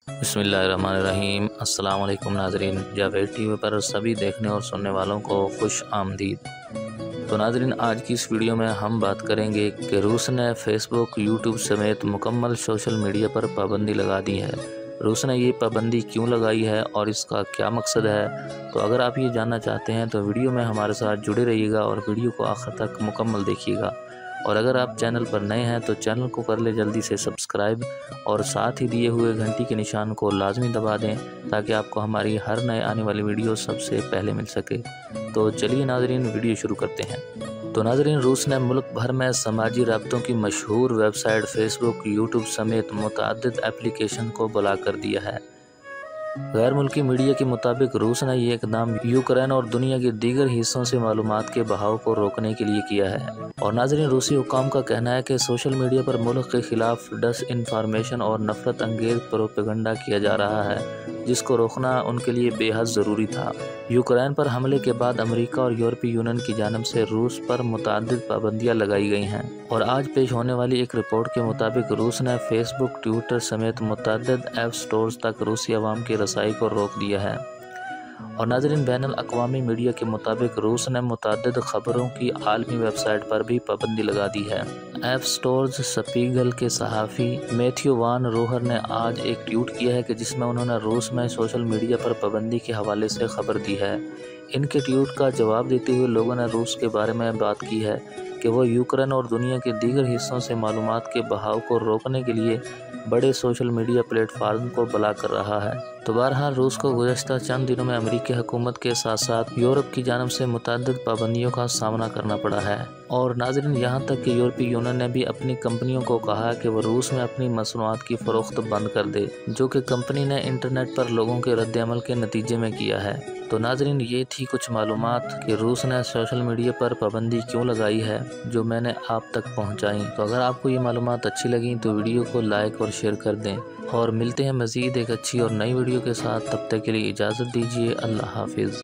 बिस्मिल्लाहिर्रहमानिर्रहीम। अस्सलाम वालेकुम नाज़रीन, जावेद टीवी पर सभी देखने और सुनने वालों को खुश आमदीद। तो नाज़रीन, आज की इस वीडियो में हम बात करेंगे कि रूस ने फेसबुक, यूट्यूब समेत मुकम्मल सोशल मीडिया पर पाबंदी लगा दी है। रूस ने ये पाबंदी क्यों लगाई है और इसका क्या मकसद है? तो अगर आप ये जानना चाहते हैं तो वीडियो में हमारे साथ जुड़े रहिएगा और वीडियो को आखिर तक मुकम्मल देखिएगा। और अगर आप चैनल पर नए हैं तो चैनल को कर ले जल्दी से सब्सक्राइब और साथ ही दिए हुए घंटी के निशान को लाजमी दबा दें ताकि आपको हमारी हर नए आने वाली वीडियो सबसे पहले मिल सके। तो चलिए नाज़रीन, वीडियो शुरू करते हैं। तो नाज़रीन, रूस ने मुल्क भर में समाजी राब्तों की मशहूर वेबसाइट फेसबुक, यूट्यूब समेत मुतअद्दिद एप्लीकेशन को ब्लॉक कर दिया है। गैर मुल्की मीडिया के मुताबिक रूस ने ये इक़दाम यूक्रेन और दुनिया के दीगर हिस्सों से मालूमात के बहाव को रोकने के लिए किया है। और नाज़रीन, रूसी हुक्काम का कहना है कि सोशल मीडिया पर मुल्क के खिलाफ डिसइन्फॉर्मेशन और नफरत अंगेज प्रोपेगेंडा किया जा रहा है, जिसको रोकना उनके लिए बेहद ज़रूरी था। यूक्रेन पर हमले के बाद अमेरिका और यूरोपीय यूनियन की जानिब से रूस पर मुतअद्दिद पाबंदियाँ लगाई गई हैं। और आज पेश होने वाली एक रिपोर्ट के मुताबिक रूस ने फेसबुक, ट्विटर समेत मुतअद्दिद ऐप स्टोर्स तक रूसी अवाम की रसाई को रोक दिया है। और नाज़रीन, बैनुल अक़वामी मीडिया के मुताबिक रूस ने मुतअद्दिद ख़बरों की आलमी वेबसाइट पर भी पाबंदी लगा दी है। ऐप स्टोर्स स्पीगल के सहाफ़ी मैथ्यू वान रोहर ने आज एक ट्वीट किया है कि जिसमें उन्होंने रूस में सोशल मीडिया पर पाबंदी के हवाले से खबर दी है। इनके ट्वीट का जवाब देते हुए लोगों ने रूस के बारे में बात की है कि वो यूक्रेन और दुनिया के दीगर हिस्सों से मालूमात के बहाव को रोकने के लिए बड़े सोशल मीडिया प्लेटफार्म को ब्लॉक कर रहा है। तो बहरहाल रूस को गुज़श्ता चंद दिनों में अमेरिकी हुकूमत के साथ साथ यूरोप की जानिब से मुतअद्दिद पाबंदियों का सामना करना पड़ा है। और नाज़रीन, यहाँ तक कि यूरोपीय यूनियन ने भी अपनी कंपनियों को कहा कि वो रूस में अपनी मसनूआत की फ़रोख्त बंद कर दे, जो कि कंपनी ने इंटरनेट पर लोगों के रद्द-ए-अमल के नतीजे में किया है। तो नाज़रीन, ये थी कुछ मालूमात कि रूस ने सोशल मीडिया पर पाबंदी क्यों लगाई है, जो मैंने आप तक पहुँचाई। तो अगर आपको ये मालूमात अच्छी लगी तो वीडियो को लाइक और शेयर कर दें। और मिलते हैं मज़ीद एक अच्छी और नई वीडियो के साथ। तब तक के लिए इजाज़त दीजिए। अल्लाह हाफिज़।